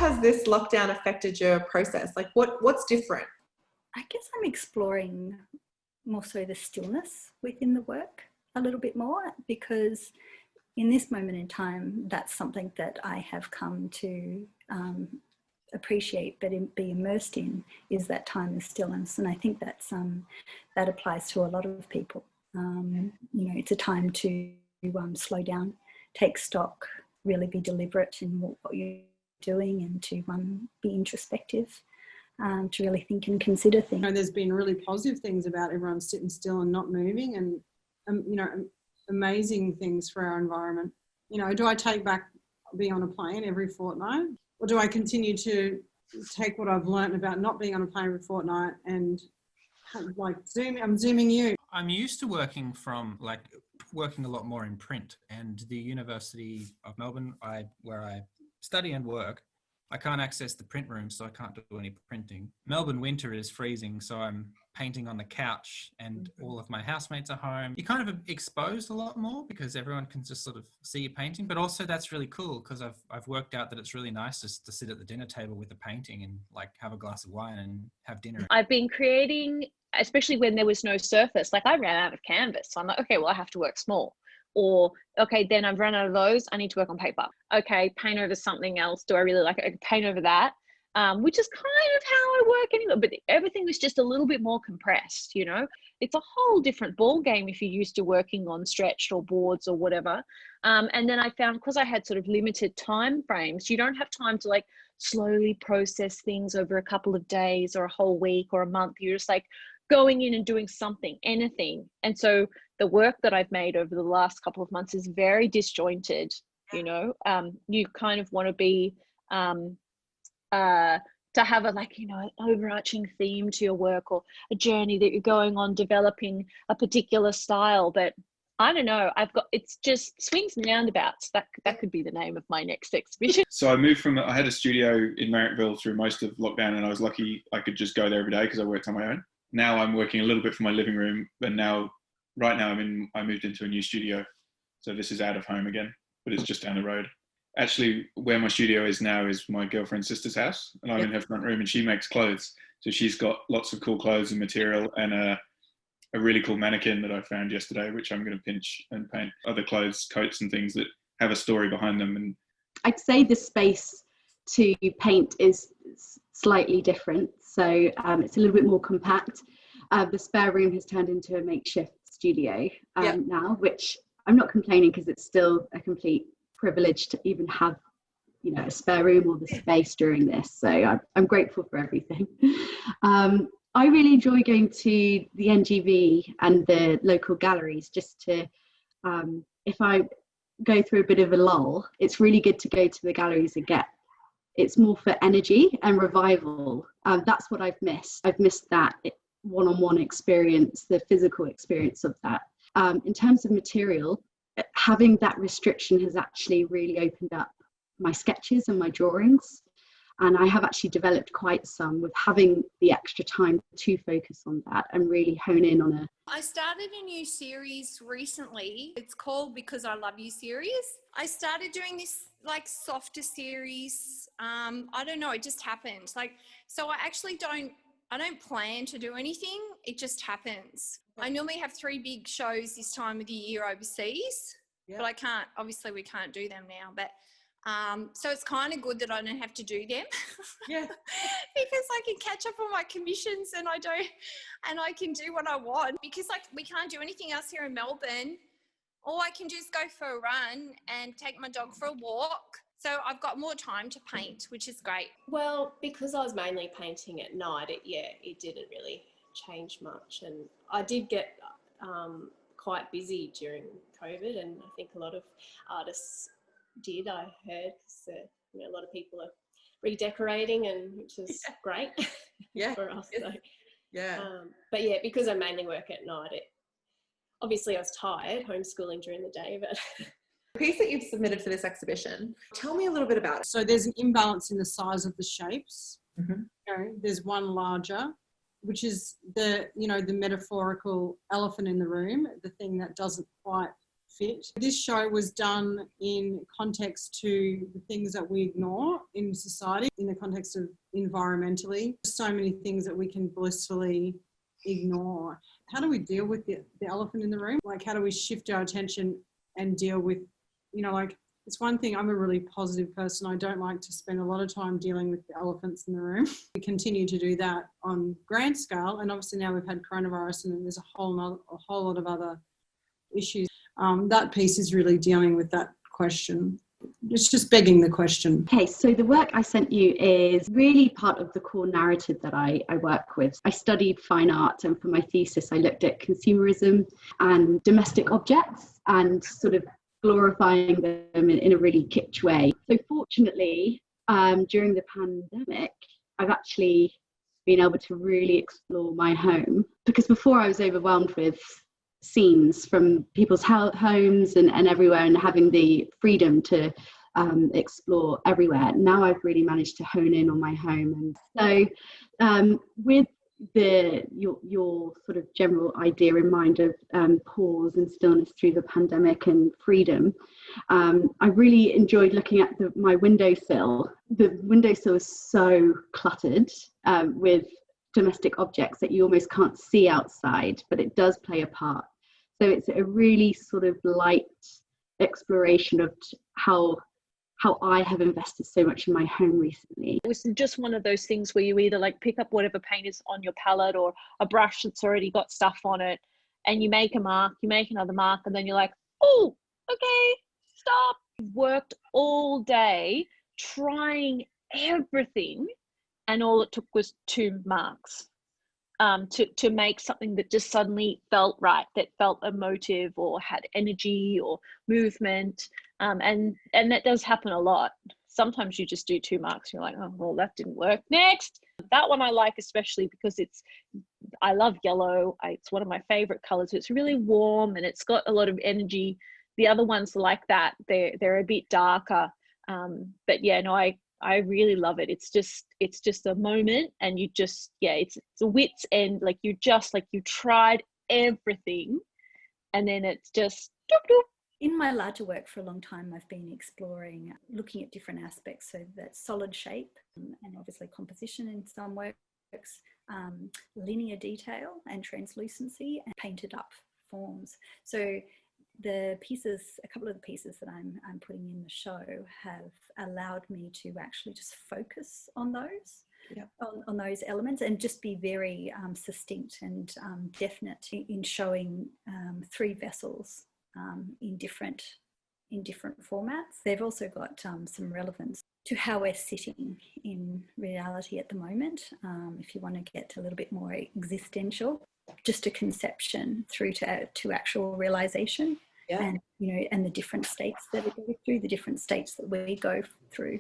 has this lockdown affected your process? Like what's different? I guess I'm exploring more so the stillness within the work a little bit more, because in this moment in time, that's something that I have come to appreciate, but be immersed in, is that time and stillness. And I think that's that applies to a lot of people. It's a time to slow down, take stock, really be deliberate in what you're doing, and to be introspective, to really think and consider things. There's been really positive things about everyone sitting still and not moving, and amazing things for our environment. Do I take back being on a plane every fortnight, or do I continue to take what I've learned about not being on a plane every fortnight and I'm zooming you? I'm used to working a lot more in print, and the University of Melbourne, where I study and work, I can't access the print room, so I can't do any printing. Melbourne winter is freezing, so I'm painting on the couch, and all of my housemates are home. You're kind of exposed a lot more because everyone can just sort of see you painting, but also that's really cool because I've worked out that it's really nice just to sit at the dinner table with a painting and have a glass of wine and have dinner. I've been creating, especially when there was no surface, I ran out of canvas. So I'm like, okay, well, I have to work small. Or, okay, then I've run out of those. I need to work on paper. Okay, paint over something else. Do I really like it? I can paint over that, which is kind of how I work anyway. But everything was just a little bit more compressed, It's a whole different ball game if you're used to working on stretched or boards or whatever. And then I found, because I had sort of limited time frames, you don't have time to slowly process things over a couple of days or a whole week or a month. You're just going in and doing something, anything. And so the work that I've made over the last couple of months is very disjointed. You kind of want to be to have an overarching theme to your work, or a journey that you're going on developing a particular style. But I don't know, it's just swings and roundabouts. That could be the name of my next exhibition. So I had a studio in Marrickville through most of lockdown, and I was lucky I could just go there every day because I worked on my own. Now I'm working a little bit from my living room, but right now I moved into a new studio. So this is out of home again, but it's just down the road. Actually, where my studio is now is my girlfriend's sister's house, and I'm in her front room, and she makes clothes. So she's got lots of cool clothes and material, and a really cool mannequin that I found yesterday, which I'm going to pinch and paint other clothes, coats and things that have a story behind them. And I'd say the space to paint is slightly different. So it's a little bit more compact. The spare room has turned into a makeshift studio now, which I'm not complaining because it's still a complete privilege to even have, a spare room or the space during this. So I'm grateful for everything. I really enjoy going to the NGV and the local galleries just to, if I go through a bit of a lull, it's really good to go to the galleries again. It's more for energy and revival. That's what I've missed. I've missed that one-on-one experience, the physical experience of that. In terms of material, having that restriction has actually really opened up my sketches and my drawings. And I have actually developed quite some with having the extra time to focus on that and really hone in on it. I started a new series recently. It's called Because I Love You series. I started doing this softer series. I don't know, it just happened. So I don't plan to do anything. It just happens. I normally have 3 big shows this time of the year overseas, but we can't do them now. But so it's kind of good that I don't have to do them. Because I can catch up on my commissions and I can do what I want, because we can't do anything else here in Melbourne. All I can do is go for a run and take my dog for a walk. So I've got more time to paint, which is great. Well, because I was mainly painting at night, it didn't really change much. And I did get quite busy during COVID, and I think a lot of artists did, I heard, because a lot of people are redecorating, and which is great for us. So. But because I mainly work at night, obviously I was tired homeschooling during the day, but... The piece that you've submitted for this exhibition, tell me a little bit about it. So there's an imbalance in the size of the shapes. Mm-hmm. There's one larger, which is the metaphorical elephant in the room, the thing that doesn't quite fit. This show was done in context to the things that we ignore in society, in the context of environmentally. So many things that we can blissfully ignore. How do we deal with the elephant in the room? Like, how do we shift our attention and deal with, like, it's one thing, I'm a really positive person. I don't like to spend a lot of time dealing with the elephants in the room. We continue to do that on grand scale. And obviously now we've had coronavirus and then there's a whole lot of other issues. That piece is really dealing with that question. It's just begging the question. Okay, so the work I sent you is really part of the core narrative that I work with. I studied fine art, and for my thesis I looked at consumerism and domestic objects and sort of glorifying them in a really kitsch way. So fortunately, during the pandemic, I've actually been able to really explore my home, because before I was overwhelmed with scenes from people's homes and everywhere, and having the freedom to explore everywhere. Now I've really managed to hone in on my home. And so with your sort of general idea in mind of pause and stillness through the pandemic and freedom, I really enjoyed looking at my windowsill. The windowsill is so cluttered with domestic objects that you almost can't see outside, but it does play a part. So it's a really sort of light exploration of how I have invested so much in my home recently. It was just one of those things where you either like pick up whatever paint is on your palette or a brush that's already got stuff on it, and you make a mark, you make another mark, and then you're like, oh, okay, stop. Worked all day trying everything, and all it took was 2 marks to make something that just suddenly felt right, that felt emotive or had energy or movement. And that does happen a lot. Sometimes you just do 2 marks and you're like, oh, well, that didn't work. Next. That one I like especially because I love yellow. It's one of my favorite colors. It's really warm and it's got a lot of energy. The other ones like that, they're a bit darker. But yeah, no, I really love it. It's just a moment, and you just, it's a wit's end. Like you tried everything, and then it's just doop, doop. In my larger work for a long time, I've been exploring, looking at different aspects. So that solid shape and obviously composition in some works, linear detail and translucency, and painted up forms. So a couple of the pieces that I'm putting in the show have allowed me to actually just focus on those, on those elements, and just be very succinct and definite in showing 3 vessels in different formats. They've also got some relevance to how we're sitting in reality at the moment. If you want to get a little bit more existential, just a conception through to actual realization. Yeah. And the different states that it goes through, the different states that we go through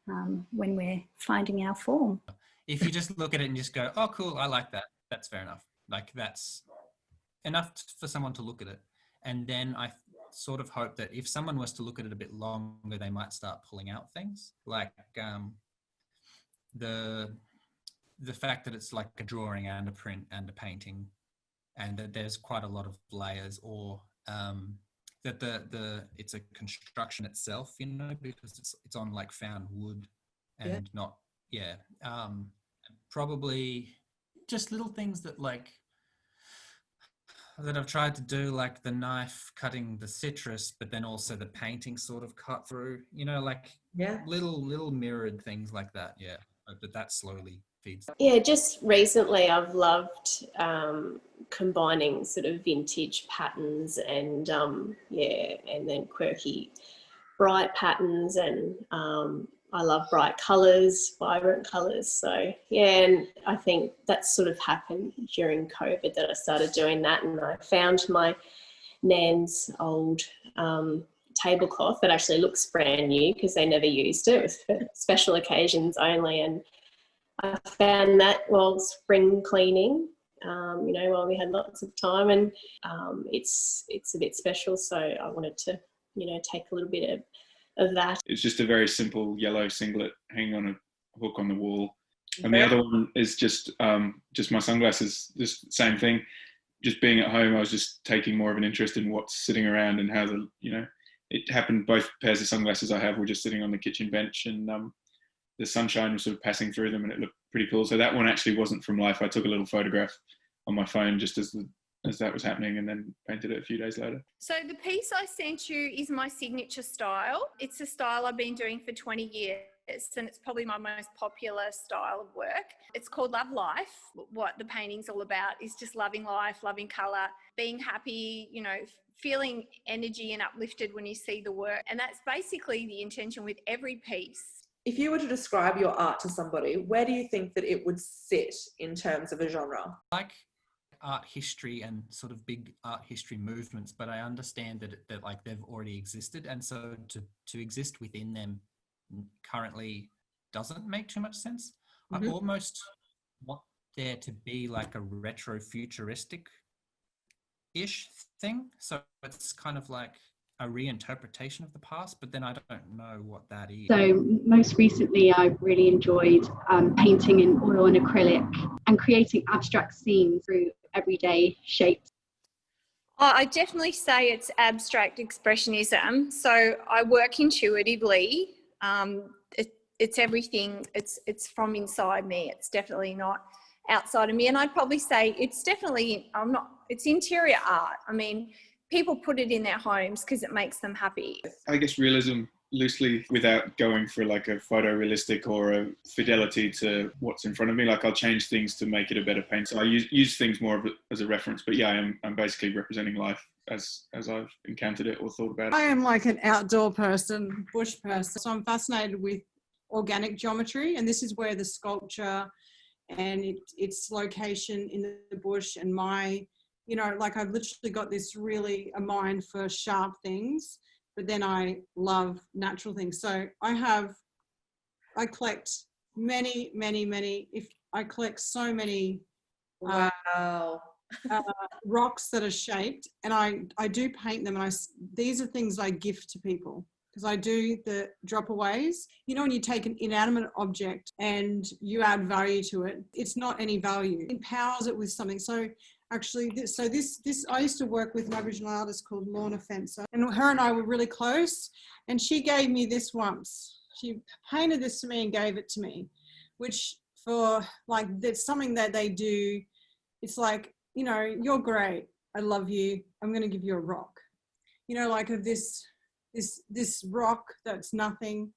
when we're finding our form. If you just look at it and just go, oh, cool, I like that. That's fair enough. Like that's enough for someone to look at it. And then I sort of hope that if someone was to look at it a bit longer, they might start pulling out things like the fact that it's like a drawing and a print and a painting, and that there's quite a lot of layers, or that it's a construction itself, because it's on like found wood and not probably just little things that I've tried to do, like the knife cutting the citrus, but then also the painting sort of cut through, little mirrored things like that. Yeah, but that slowly feeds. Yeah, just recently I've loved combining sort of vintage patterns and and then quirky bright patterns, and I love bright colours, vibrant colours. So and I think that's sort of happened during COVID that I started doing that, and I found my nan's old tablecloth that actually looks brand new because they never used it. It was for special occasions only, and I found that while spring cleaning, while we had lots of time, and it's a bit special. So I wanted to, take a little bit of that. It's just a very simple yellow singlet hanging on a hook on the wall. And the other one is just my sunglasses, just the same thing. just being at home, I was just taking more of an interest in what's sitting around and how it happened. Both pairs of sunglasses I have were just sitting on the kitchen bench, and the sunshine was sort of passing through them, and it looked pretty cool. So that one actually wasn't from life. I took a little photograph on my phone just as that was happening, and then painted it a few days later. So the piece I sent you is my signature style. It's a style I've been doing for 20 years. And it's probably my most popular style of work. It's called Love Life. What the painting's all about is just loving life, loving colour, being happy, feeling energy and uplifted when you see the work. And that's basically the intention with every piece. If you were to describe your art to somebody, where do you think that it would sit in terms of a genre? Like art history and sort of big art history movements, but I understand that like they've already existed, and so to exist within them currently doesn't make too much sense. I almost want there to be like a retro futuristic ish thing, so it's kind of like a reinterpretation of the past, but then I don't know what that is. So most recently I've really enjoyed painting in oil and acrylic and creating abstract scenes through everyday shapes. I definitely say it's abstract expressionism. So I work intuitively. It's everything. It's from inside me. It's definitely not outside of me. And I'd probably say it's definitely, it's interior art. I mean, people put it in their homes because it makes them happy. I guess realism loosely, without going for like a photorealistic or a fidelity to what's in front of me. Like I'll change things to make it a better paint. So I use things more as a reference, but yeah, I'm basically representing life as I've encountered it or thought about it. I am like an outdoor person, bush person. So I'm fascinated with organic geometry, and this is where the sculpture and its location in the bush and my, like I've literally got this really a mind for sharp things, but then I love natural things. So I collect many, I collect so many rocks that are shaped, and I do paint them, and these are things I gift to people because I do the drop-aways. When you take an inanimate object and you add value to it, it's not any value. It empowers it with something. So actually, this I used to work with an Aboriginal artist called Lorna Fencer, and her and I were really close, and she gave me this once. She painted this to me and gave it to me, which for like, that's something that they do. It's like, you're great. I love you. I'm going to give you a rock, like of this rock that's nothing.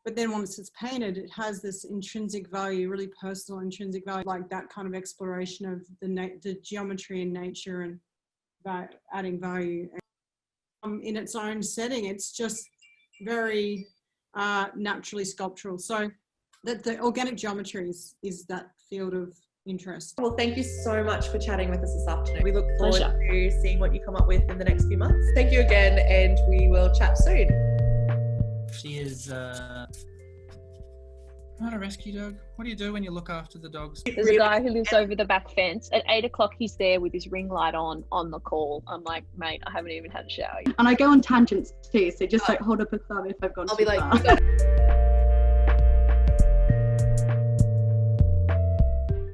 But then once it's painted, it has this intrinsic value, really personal intrinsic value, like that kind of exploration of the geometry and nature and adding value. In its own setting, it's just very naturally sculptural. So that the organic geometry is that field of interest. Well, thank you so much for chatting with us this afternoon. We look forward to seeing what you come up with in the next few months. Thank you again, and we will chat soon. She is not a rescue dog. What do you do when you look after the dogs? There's a guy who lives over the back fence. At 8 o'clock, he's there with his ring light on the call. I'm like, mate, I haven't even had a shower yet. And I go on tangents too, so just like hold up a thumb if I've gone I'll too be far. like,